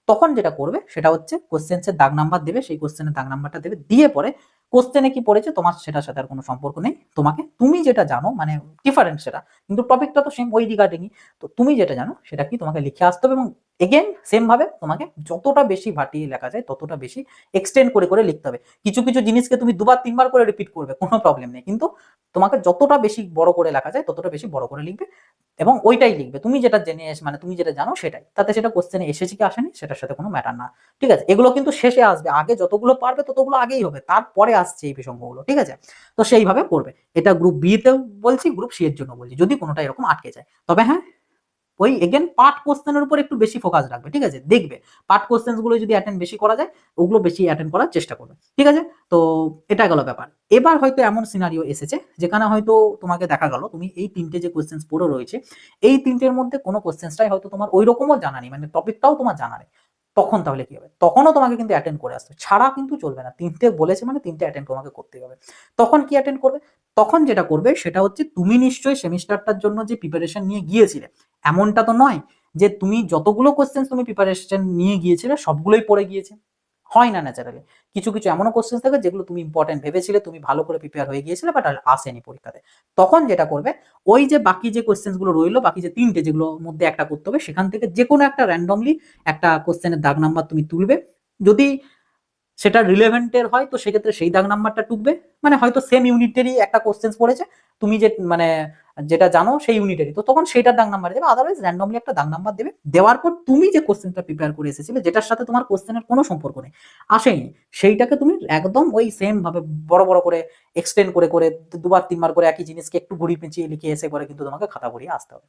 তখন যেটা করবে সেটা হচ্ছে কোশ্চেন্সের দাগ নাম্বার দেবে, সেই কোশ্চেনের দাগ নাম্বারটা দেবে, দিয়ে পরে কোশ্চেনে কি পড়েছে তোমার সেটার সাথে আর কোনো সম্পর্ক নেই, তোমাকে তুমি যেটা জানো মানে ডিফারেন্ট সেটা, কিন্তু টপিকটা তো সেম ওই রিগার্ডিংই, তো তুমি যেটা জানো সেটা কি তোমাকে লিখে আসতে হবে, এবং এগেন সেম ভাবে তোমাকে যতটা বেশি ভাটিয়ে লেখা যায় ততটা বেশি এক্সটেন্ড করে করে লিখতে হবে। কিছু কিছু জিনিসকে তুমি দুবার তিনবার করে রিপিট করবে, কোনো প্রবলেম নেই, কিন্তু তোমাকে যতটা বেশি বড় করে লেখা যায় ততটা বেশি বড় করে লিখবে, এবং ওইটাই লিখবে তুমি যেটা জেনে মানে তুমি যেটা জানো সেটাই, তাতে সেটা কোশ্চেনে এসেছে কি আসেনি সেটার সাথে কোনো ম্যাটার না। ঠিক আছে, এগুলো কিন্তু শেষে আসবে, আগে যতগুলো পারবে ততগুলো আগেই হবে, তারপরে আসছে এই বিষয়গুলো। ঠিক আছে, তো সেইভাবে করবে। এটা গ্রুপ বি তেও বলছি, গ্রুপ সি এর জন্য বলছি, যদি কোনোটা এরকম আটকে যায়। তবে হ্যাঁ, ওই এগেন পার্ট কোশ্চেনের উপর একটু বেশি ফোকাস রাখবে। ঠিক আছে, দেখবে পার্ট কোশ্চেন গুলো যদি অ্যাটেন্ড বেশি করা যায়, ওগুলো বেশি অ্যাটেন্ড করার চেষ্টা করবে। ঠিক আছে, তো এটা গেল ব্যাপার। এবার হয়তো এমন সিনারিও এসেছে যেখানে হয়তো তোমাকে দেখা গেল তুমি এই তিনটে যে কোশ্চেন পড়ে রয়েছে, এই তিনটের মধ্যে কোনো কোশ্চেনটাই হয়তো তোমার ওই রকমও জানা নেই, মানে টপিকটাও তোমার জানা নেই। তখন তাহলে কি হবে? তখনও তোমাকে কিন্তু অ্যাটেন্ড করে আসতে হবে, ছাড়া কিন্তু চলবে না। তিনটে বলেছে মানে তিনটে অ্যাটেন্ড তোমাকে করতে হবে। তখন কি অ্যাটেন্ড করবে? তখন যেটা করবে সেটা হচ্ছে, তুমি নিশ্চয়ই সেমিস্টারটার জন্য যে প্রিপারেশন নিয়ে গিয়েছিলে, এমনটা তো নয় যে তুমি যতগুলো কোশ্চেন তুমি প্রিপারেশন নিয়ে গিয়েছিলে সবগুলোই পড়ে গিয়েছে। হয় না ন্যাচারালি, কিছু কিছু এমনও কোশ্চেন থাকে যেগুলো তুমি ইম্পর্টেন্ট ভেবেছিলে, তুমি ভালো করে প্রিপেয়ার হয়ে গিয়েছিলে, বাট আসেনি পরীক্ষাতে। তখন যেটা করবে, ওই যে বাকি যে কোশ্চেন গুলো রইলো, বাকি যে তিনটে যেগুলোর মধ্যে একটা করতে হবে, সেখান থেকে যে কোনো একটা র্যান্ডমলি একটা কোশ্চেনের দাগ নাম্বার তুমি তুলবে। যদি সেটা রিলেভেন্টের হয় তো সেক্ষেত্রে সেই দাগ নাম্বারটা টুকবে, মানে হয়তো সেম ইউনিটেরই একটা কোশ্চেন পড়েছে, তুমি যে মানে যেটা জানো সেই ইউনিটেরই, তো তখন সেইটার দাগ নাম্বার দেবে, আদারওয়াইজ র্যান্ডমলি একটা দাগ নাম্বার দেবে। দেওয়ার পর তুমি যে কোশ্চেনটা প্রিপেয়ার করে এসেছিলে, যেটার সাথে তোমার কোশ্চেনের কোনো সম্পর্ক নেই, আসেনি, সেইটাকে তুমি একদম ওই সেম ভাবে বড় বড় করে এক্সটেন্ড করে করে দুবার তিনবার করে একই জিনিসকে একটু ঘুরিয়ে পেঁচিয়ে লিখে এসে পরে কিন্তু তোমাকে খাতা ভরিয়ে আসতে হবে।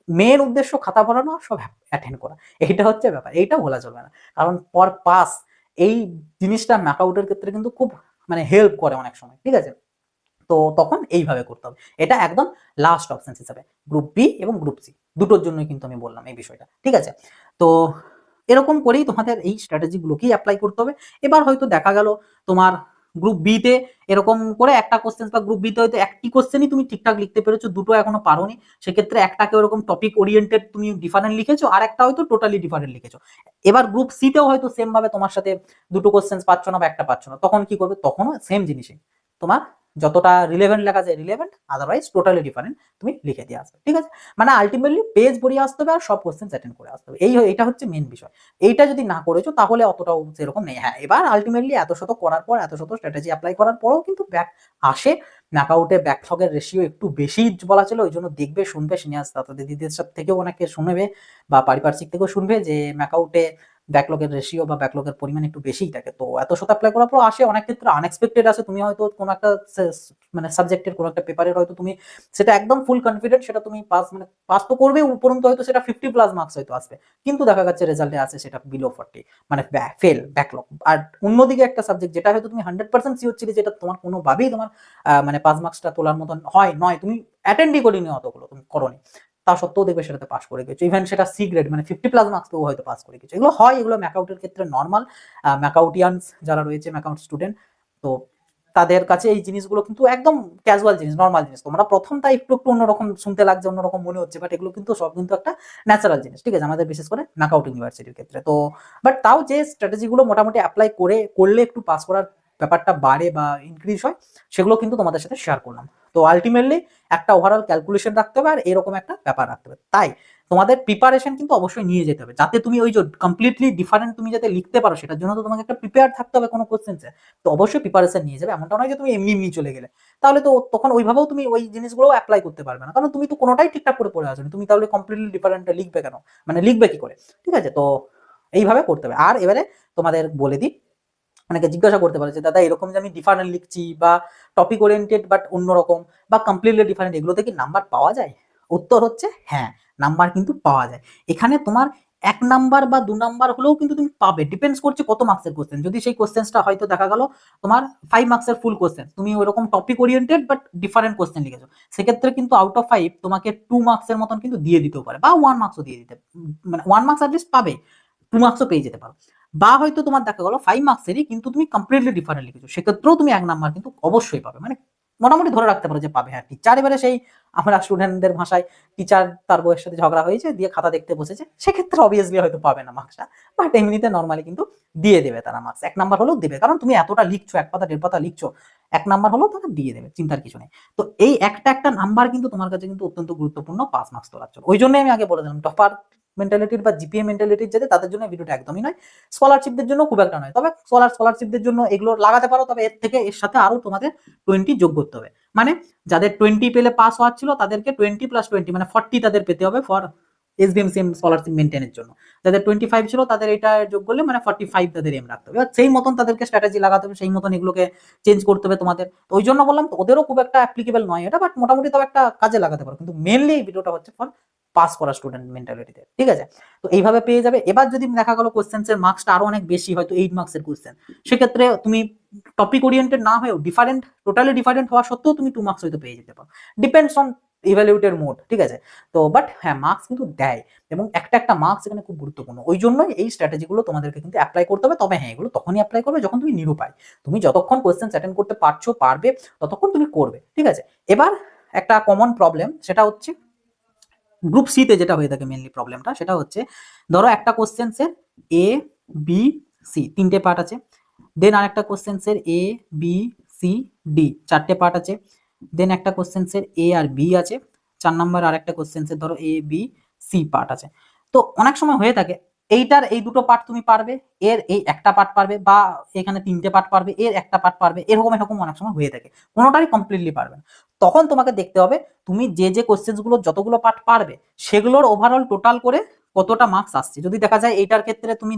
মেন উদ্দেশ্য খাতা ভরানো, সব অ্যাটেন্ড করা, এইটা হচ্ছে ব্যাপার, এইটা বলা চলবে না। কারণ পর পাস এই জিনিসটা ম্যাকআউটের ক্ষেত্রে কিন্তু খুব মানে হেল্প করে অনেক সময়। ঠিক আছে, তো তখন এইভাবে করতে হবে। এটা একদম লাস্ট অপশন হিসাবে, গ্রুপ বি এবং গ্রুপ সি দুটোর জন্যই কিন্তু আমি বললাম এই বিষয়টা। ঠিক আছে, তো এরকম করেই তোমাদের এই স্ট্র্যাটেজি গুলোকেই অ্যাপ্লাই করতে হবে। এবার হয়তো দেখা গেল তোমার গ্রুপ বি তে এরকম করে একটা কোশ্চেন, বা গ্রুপ বি তে হয়তো একটি কোশ্চেনই তুমি ঠিকঠাক লিখতে পেরেছো, দুটো এখনো পারোনি, সেক্ষেত্রে একটাকে ওরকম টপিক ওরিয়েন্টেড তুমি ডিফারেন্ট লিখেছো, আর একটা হয়তো টোটালি ডিফারেন্ট লিখেছো। এবার গ্রুপ সি তেও হয়তো সেম ভাবে তোমার সাথে দুটো কোশ্চেন পাচ্ছ না বা একটা পাচ্ছ না, তখন কি করবে? তখনও সেম জিনিসই তোমার যতটা রিলেভেন্ট লেখা যায় রিলেভেন্ট, আদারওয়াইজ টোটালি ডিফারেন্ট তুমি লিখে দিয়ে আসবে। ঠিক আছে, মানে আলটিমেটলি পেজ ভরিয়ে আসতে হবে আর সব কোশ্চেন অ্যাটেন্ড করে আসতে হবে, এটা হচ্ছে মেন বিষয়। এইটা যদি না করেছো তাহলে অতটাও সেরকম নেই। হ্যাঁ, এবার আলটিমেটলি এত শত করার পর, এত শত স্ট্র্যাটেজি অ্যাপ্লাই করার পরেও কিন্তু ব্যাক আসে, ম্যাকআউটে ব্যাকলগের রেশিও একটু বেশি বলা ছিল, ওই জন্য দেখবে শুনবে সিনিয়র দিদিদের সাথে থেকেও অনেকে শুনবে বা পারিপার্শ্বিক থেকেও শুনবে যে ম্যাকআউটে ব্যাকলগের রেশিও বা ব্যাকলগের পরিমাণ একটু বেশিই থাকে। তো এত শত অ্যাপ্লাই করার পর আসে, অনেক ক্ষেত্রে আনএক্সপেক্টেড আসে, তুমি হয়তো কোনো একটা মানে সাবজেক্টের কোনো একটা পেপারের হয়তো তুমি সেটা একদম ফুল কনফিডেন্ট, সেটা তুমি পাস মানে পাস তো করবে, উপরন্তু হয়তো সেটা 50+ মার্কস হয়তো আসবে, কিন্তু দেখা যাচ্ছে রেজাল্টে আছে সেটা বিলো 40, মানে ফেল, ব্যাকলগ। আর অন্যদিকে একটা সাবজেক্ট যেটা হয়তো তুমি 100% শিওর ছিলে যেটা তোমার কোনোভাবেই তোমার মানে পাস মার্কসটা তোলার মতন হয় নয়, তুমি অ্যাটেন্ডই করিনি, অতগুলো তুমি করোনি, তা সত্ত্বেও দেখবে সেটাতে পাস করে গেছো, ইভেন সেটা সি গ্রেড মানে 50+ মার্কস পেও হয়তো পাস করে গেছো। এগুলো হয়, এগুলো ম্যাকআউটের ক্ষেত্রে নর্মাল। ম্যাকআউটিয়ানস যারা রয়েছে, ম্যাকআউট স্টুডেন্ট, তো তাদের কাছে এই জিনিসগুলো কিন্তু একদম ক্যাজুয়াল জিনিস, নর্মাল জিনিস। তোমরা প্রথম তাই একটু একটু অন্যরকম শুনতে লাগছে, অন্যরকম মনে হচ্ছে, বাট এগুলো কিন্তু সব কিন্তু একটা ন্যাচারাল জিনিস। ঠিক আছে, আমাদের বিশেষ করে ম্যাকআউট ইউনিভার্সিটির ক্ষেত্রে। তো বাট তাও যে স্ট্র্যাটেজিগুলো মোটামুটি অ্যাপ্লাই করলে একটু পাস করার ব্যাপারটা বাড়ে বা ইনক্রিজ হয়, সেগুলো কিন্তু তোমাদের সাথে শেয়ার করলাম। তো আলটিমেটলি একটা ওভারঅল ক্যালকুলেশন রাখতে হবে আর এরকম একটা ব্যাপার রাখতে হবে। তাই তোমাদের প্রিপারেশন কিন্তু অবশ্যই নিয়ে যেতে হবে, যাতে তুমি ওই যে কমপ্লিটলি ডিফারেন্ট তুমি যাতে লিখতে পারো, সেটার জন্য তো তোমাকে একটা প্রিপেয়ার থাকতে হবে কোনো কোশ্চেন্সে। তো অবশ্যই প্রিপারেশন নিয়ে যাবে, এমনটা নয় যে তুমি এমনি এমনি চলে গেলে, তাহলে তো তখন ওইভাবেও তুমি ওই জিনিসগুলো অ্যাপ্লাই করতে পারবে না, কারণ তুমি তো কোনোটাই ঠিকঠাক করে পড়ে আসবে, তুমি তাহলে কমপ্লিটলি ডিফারেন্টটা লিখবে কেন? মানে লিখবে কি করে? ঠিক আছে, তো এইভাবে করতে হবে। আর এবারে তোমাদের বলে দিই, অনেকে জিজ্ঞাসা করতে পারে যে দাদা এরকম যে আমি ডিফারেন্ট লিখছি বা টপিক ওরিয়েন্টেড বাট অন্যরকম বা কমপ্লিটলি ডিফারেন্ট, এগুলোতে কি নাম্বার পাওয়া যায়? উত্তর হচ্ছে হ্যাঁ, নাম্বার কিন্তু পাওয়া যায়। এখানে তোমার 1 নাম্বার বা 2 নাম্বার হলেও কিন্তু তুমি পাবে, ডিপেন্ডস করছে কত মার্কসের কোশ্চেন। যদি সেই কোশ্চেনটা হয়তো দেখা গেল তোমার 5 মার্কসের ফুল কোশ্চেন, তুমি ওইরকম topic oriented but different question লিখেছো, সেক্ষেত্রে কিন্তু আউট অফ 5 তোমাকে 2 মার্কসের মতন কিন্তু দিয়ে দিতেও পারে, বা 1 মার্কসও দিয়ে দিতে, মানে 1 মার্কস অ্যাটলিস্ট পাবে, 2 মার্কসও পেয়ে যেতে পারো। বা হয়তো তোমার দেখা গেলো 5 মার্কসেরই কিন্তু তুমি কমপ্লিটলি ডিফারেন্ট লিখেছো, সেক্ষেত্রেও তুমি 1 নাম্বার কিন্তু অবশ্যই পাবে, মানে মোটামুটি ধরে রাখতে পারো যে পাবে। হ্যাঁ, টিচার এবারে সেই আমরা স্টুডেন্টদের ভাষায় টিচার তার বইয়ের সাথে ঝগড়া হয়েছে দিয়ে খাতা দেখতে বসেছে, সেক্ষেত্রে অবভিয়াসলি হয়তো পাবে না মার্কসটা, বাট এমনিতে নর্মালি কিন্তু দিয়ে দেবে তারা মার্কস, 1 নাম্বার হলেও দেবে, কারণ তুমি এতটা লিখছো, 1 পাতা 1.5 পাতা লিখছো, 1 নাম্বার হলেও তারা দিয়ে দেবে, চিন্তার কিছু নেই। তো এই একটা একটা নাম্বার কিন্তু তোমার কাছে কিন্তু অত্যন্ত গুরুত্বপূর্ণ 5 মার্কস তোলার জন্য। ওই জন্যই আমি আগে বলে দিলাম, টপার মেন্টালিটির বা জিপিএ মেন্টালিটির যাতে তাদের জন্য ভিডিওটা একদমই নয়, স্কলারশিপদের জন্য খুব একটা নয়, তবে স্কলারশিপদের জন্য এগুলো লাগাতে পারো, তবে এর থেকে এর সাথে আরো তোমাদের 20 যোগ করতে হবে, মানে যাদের 20 পেলে পাস হওয়ার ছিল তাদেরকে 20 প্লাস 20 মানে 40 তাদের পেতে হবে ফর এসবিএমসিএম স্কলারশিপ মেনটেনের জন্য। যাদের 25 ছিল তাদের এটা যোগ করলে মানে 45 তাদের এম রাখতে হবে, সেই মতন তাদেরকে স্ট্র্যাটেজি লাগাতে হবে, সেই মতন এগুলোকে চেঞ্জ করতে হবে তোমাদের। তো ওই জন্য বললাম ওদেরও খুব একটা অ্যাপ্লিকেবল নয় এটা, বাট মোটামুটি তবে একটা কাজে লাগাতে পারো, কিন্তু মেনলি এই ভিডিওটা হচ্ছে ফর পাস করা স্টুডেন্ট মেন্টালিটিতে, ঠিক আছে? তো এইভাবে পেয়ে যাবে। এবার যদি দেখা গেলো কোশ্চেন্স এর মার্কসটা আরো অনেক বেশি, হয়তো 8 মার্কসের কোশ্চেন, সেক্ষেত্রে তুমি টপিক ওরিয়েন্টেড না হয়েও ডিফারেন্ট, টোটালি ডিফারেন্ট হওয়া সত্ত্বেও তুমি 2 মার্কস হয়তো পেয়ে যেতে পারো, ডিপেন্ডস অন ইভ্যালুয়েটের মোড, ঠিক আছে? তো বাট হ্যাঁ, মার্কস কিন্তু দেয়, এবং একটা একটা মার্কস এখানে খুব গুরুত্বপূর্ণ, ওই জন্যই এই স্ট্র্যাটেজিগুলো তোমাদেরকে কিন্তু অ্যাপ্লাই করতে হবে। তবে হ্যাঁ, এগুলো তখনই অ্যাপ্লাই করবে যখন তুমি নিরুপায়, তুমি যতক্ষণ কোশ্চেন অ্যাটেন্ড করতে পারছো পারবে ততক্ষণ তুমি করবে, ঠিক আছে? এবার একটা কমন প্রবলেম, সেটা হচ্ছে গ্রুপ সি তে যেটা হয়ে থাকে মেনলি প্রবলেমটা, সেটা হচ্ছে ধরো একটা কোশ্চেন্সের এ বি সি 3টে পার্ট আছে, দেন আরেকটা কোশ্চেন্সের A B C D 4টে part আছে, দেন একটা কোশ্চেন্সের এ আর বি আছে, 4 নাম্বার আরেকটা কোশ্চেন্সের ধরো এ বি সি পার্ট আছে। তো অনেক সময় হয়ে থাকে এইটার এই দুটো পার্ট তুমি পারবে, এর এই একটা পার্ট পারবে, বা এখানে 3টে পার্ট পারবে, এর একটা পার্ট পারবে, এরকম এরকম অনেক সময় হয়ে থাকে, কোনোটারই কমপ্লিটলি পারবে না। তখন তোমাকে দেখতে হবে তুমি যে যে কোশ্চেন্স গুলো যতগুলো পার্ট পারবে সেগুলোর ওভারঅল টোটাল করে কতটা মার্কস আসছে। যদি দেখা যায় এইটার ক্ষেত্রে তুমি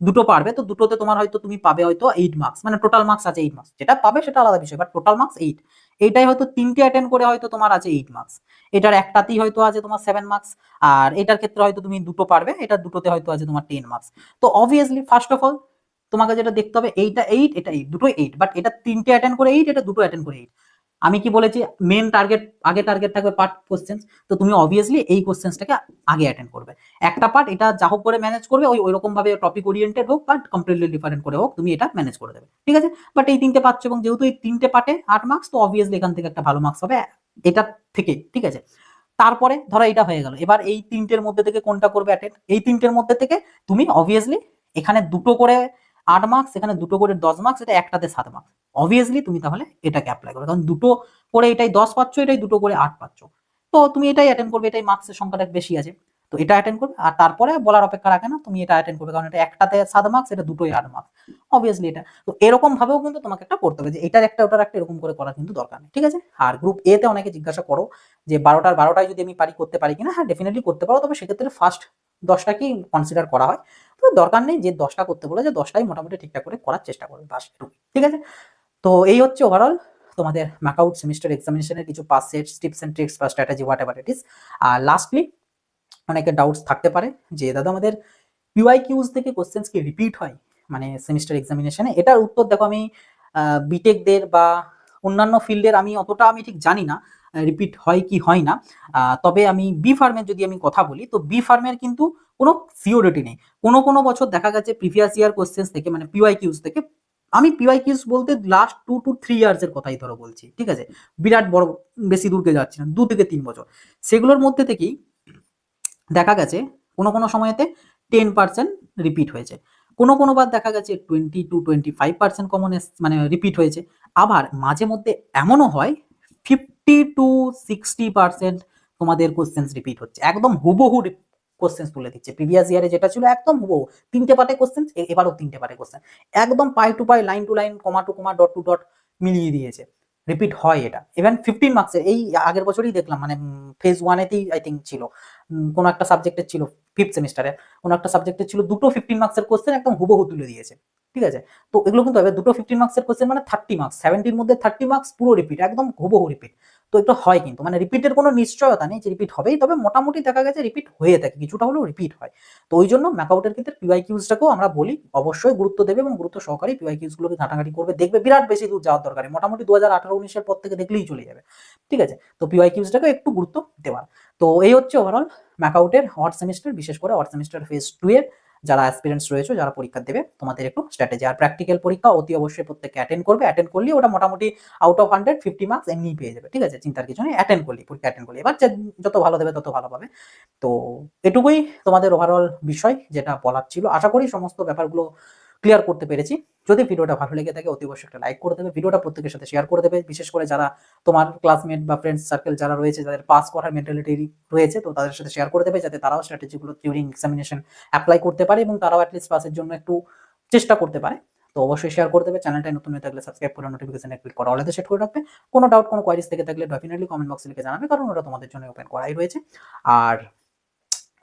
দুটো পারবে, তো দুটোতে তোমার হয়তো তুমি পাবে হয়তো 8 মার্কস, মানে টোটাল মার্কস আছে 8 মার্কস, যেটা পাবে সেটা আলাদা বিষয়, বাট টোটাল মার্কস 8। এইটাই হয়তো 3টে অ্যাটেন্ড করে হয়তো তোমার আছে 8 মার্কস, এটার একটাতেই হয়তো আছে তোমার 7 মার্কস, আর এটার ক্ষেত্রে হয়তো তুমি দুটো পারবে, এটার দুটোতে হয়তো আছে তোমার 10 মার্কস। তো অবভিয়াসলি ফার্স্ট অফ অল তোমাকে যেটা দেখতে হবে, এইটা 8 এটা 8, দুটোই 8, বাট এটা 3টে অ্যাটেন্ড করে 8, এটা দুটো অ্যাটেন্ড করে 8। আমি কি বলেছি, মেন টার্গেট আগে টার্গেট থাকবে পার্ট কোশ্চেন্স, তো তুমি অবভিয়াসলি এই কোশ্চেন্সটাকে আগে অ্যাটেন্ড করবে। একটা পার্ট এটা যা হোক করে ম্যানেজ করবে, ওই রকম ভাবে টপিক ওরিয়েন্টেড হোক বা কমপ্লিটলি ডিফারেন্ট করে হোক, তুমি এটা ম্যানেজ করে দেবে, ঠিক আছে? বাট এই 3টে পাচ্ছ, এবং যেহেতু এই 3টে পার্টে 8 মার্কস, তো অবভিয়াসলি এখান থেকে একটা ভালো মার্কস হবে এটা থেকে, ঠিক আছে? তারপরে ধরো এটা হয়ে গেল, এবার এই 3টের মধ্যে থেকে কোনটা করবে অ্যাটেন্ড, এই 3টের মধ্যে থেকে তুমি অবভিয়াসলি এখানে দুটো করে 8 মার্কস, এখানে দুটো করে 10 মার্কস, এটা একটাতে 7 মার্কস, অবভিয়াসলি তুমি তাহলে এটাকে অ্যাপ্লাই করবে, কারণ দুটো করে এটাই 10 পাচ্ছ, এটাই দুটো করে 8 পাচ্ছ, তো তুমি এটাই অ্যাটেন্ড করবে, এটাই মার্কসের সংখ্যাটা বেশি আছে, তো এটা অ্যাটেন্ড করবে। আর তারপরে বলার অপেক্ষা রাখে না, তুমি এটা অ্যাটেন্ড করবে, কারণ এটা একটাতে 7 মার্কস, এটা দুটোই 8 মার্কস, অবভিয়াসলি এটা। তো এরকম ভাবেও কিন্তু তোমাকে একটা করতে হবে, যে এটার একটা ওটার একটা এরকম করে করা কিন্তু দরকার নেই, ঠিক আছে? আর গ্রুপ এ তে অনেকে জিজ্ঞাসা করো যে 12টায় যদি আমি পারি করতে পারি কিনা, হ্যাঁ ডেফিনেটলি করতে পারো, তবে সেক্ষেত্রে ফার্স্ট 10টাকেই কনসিডার করা হয়, তো দরকার নেই যে 10টা করতে বলে, যে 10টাই মোটামুটি ঠিকঠাক করে করার চেষ্টা করবে, বাস এটুকুই, ঠিক আছে? তো এই হচ্ছে ওভারঅল তোমাদের ম্যাকআউট সেমিস্টার এক্সামিনেশনের কিছু past sets, tips and tricks বা strategy, whatever it is. আর লাস্টলি অনেকের ডাউটস থাকতে পারে যে দাদা আমাদের পিওয়াইকিউজ থেকে কোশ্চেন্স কি রিপিট হয় মানে সেমিস্টার এক্সামিনেশনে? এটার উত্তর দেখো, আমি বিটেকদের বা অন্যান্য ফিল্ডের আমি অতটা আমি ঠিক জানি না রিপিট হয় কি হয় না, তবে আমি বি ফার্মের যদি আমি কথা বলি, তো বি ফার্মের কিন্তু কোনো সিওরিটি নেই। কোনো কোনো বছর দেখা গেছে প্রিভিয়াস ইয়ার কোশ্চেন্স থেকে, মানে পিওয়াইকিউজ থেকে, আমি পিওয়াইকিউজ বলতে লাস্ট 2 to 3 ইয়ার্স এর কথাই ধরো বলছি, ঠিক আছে? বিরাট বড়, বেশি দূরকে যাচ্ছি না, 2 থেকে 3 বছর, সেগুলোর মধ্যে থেকেই দেখা গেছে কোনো কোনো সময়তে 10% রিপিট হয়েছে, কোনো কোনো বার দেখা গেছে 20 to 25% কমন মানে রিপিট হয়েছে। আবার মাঝে মধ্যে এমনও হয় 50 to 60% তোমাদের কোশ্চেন্স রিপিট হচ্ছে, একদম হুবহু কোশ্চেন্স তুলে দিচ্ছে, প্রিভিয়াস ইয়ারে যেটা ছিল একদম হুবহু 3টে পার্টে কোশ্চেন্স, এবারও 3টে পার্টে কোশ্চেন, একদম পাই টু পাই, line to line, comma to comma, dot to dot মিলিয়ে দিয়েছে, রিপিট হয় এটা। ইভেন 15 মার্কসের, এই আগের বছরই দেখলাম, মানে ফেজ 1-এতেই আই থিঙ্ক ছিল, কোনো একটা সাবজেক্টের ছিল, 5th সেমিস্টারে কোনো একটা সাবজেক্টের ছিল, দুটো 15 মার্কসের কোশ্চেন একদম হুবহু তুলে দিয়েছে, ঠিক আছে? তো এগুলো কিন্তু হবে, দুটো 15 মার্কসের কোশ্চেন মানে 30 মার্কস, 70-র মধ্যে 30 মার্কস পুরো রিপিট, একদম হুবহু রিপিট। তো এটা হয় কিন্তু, মানে রিপিটের কোনো নিশ্চয়তা নেই যে রিপিট হবেই, তবে মোটামুটি দেখা গেছে রিপিট হয়ে থাকে, কিছুটা হলেও রিপিট হয়। তো ওই জন্য ম্যাকআউটের ক্ষেত্রে পিওয়াইকিউজটাকেও আমরা বলি অবশ্যই গুরুত্ব দেবে, এবং গুরুত্ব সহকারে পিওয়াইকিউজ গুলোকে ঘাটাঘাটি করবে, দেখবে বিরাট বেশি দূর যাওয়ার দরকার নেই, মোটামুটি 2018-19-এর পর থেকে দেখলেই চলে যাবে, ঠিক আছে? তো পিওয়াইকিউজটাকে একটু গুরুত্ব দেওয়ার। তো এই হচ্ছে ওভারঅল ম্যাকআউটের হট সেমিস্টার, বিশেষ করে হট সেমিস্টার ফেজ 2 এর যারা অ্যাসপিরেন্টস রয়েছে, যারা পরীক্ষা দেবে, তোমাদের একটু স্ট্র্যাটেজি। আর প্র্যাকটিক্যাল পরীক্ষা অতি অবশ্যই প্রত্যেকে অ্যাটেন্ড করবে। অ্যাটেন্ড করলেই ওটা মোটামুটি আউট অফ 100 50 মার্কস এমনিই পেয়ে যাবে। ঠিক আছে? চিন্তার কিছু নেই। অ্যাটেন্ড করলেই, পরীক্ষা অ্যাটেন্ড করলেই। এবার যত ভালো দেবে তত ভালো পাবে। তো এটুকুই তোমাদের ওভারঅল বিষয় যেটা বলার ছিল। আশা করি সমস্ত ব্যাপারগুলো ক্লিয়ার করতে পেরেছি। যদি ভিডিওটা ভালো লেগে থাকে অতি অবশ্যই একটা লাইক করে দেবে। ভিডিওটা প্রত্যেকের সাথে শেয়ার করে দেবে। বিশেষ করে যারা তোমার ক্লাসমেট বা ফ্রেন্ডস সার্কেল যারা রয়েছে, যাদের পাস করার মেন্টালিটি রয়েছে, তো তাদের সাথে শেয়ার করে দেবে যাতে তারাও স্ট্র্যাটেজিগুলো ডিউরিং এক্সামিনেশন এপ্লাই করতে পারে এবং তারাও অ্যাটলিস্ট পাসের জন্য একটু চেষ্টা করতে পারে। তো অবশ্যই শেয়ার করে দেবে। চ্যানেলটায় নতুন হয়ে থাকলে সাবস্ক্রাইব করে নোটিফিকেশনে ক্লিক করা অলরেডি সেট করে রাখবে। কোনো ডাউট, কোনো কোয়ারিজ থেকে থাকলে ডেফিনেটলি কমেন্ট বক্সে লিখে জানাবে, কারণ ওটা তোমাদের জন্য ওপেন করাই রয়েছে। আর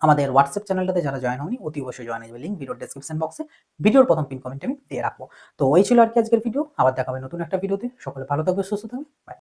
আমাদের হোয়াটসঅ্যাপ চ্যানেলটাতে যারা জয়েন হয়নি অতি অবশ্যই জয়েন হয়ে যাবে। লিঙ্ক ভিডিওর ডেসক্রিপশন বক্সে, ভিডিওর প্রথম পিন কমেন্টে আমি দিয়ে রাখবো। তো এই ছিল আর কি আজকের ভিডিও। আবার দেখা হবে নতুন একটা ভিডিওতে। সকলে ভালো থাকবে, সুস্থ থাকবে। বাই।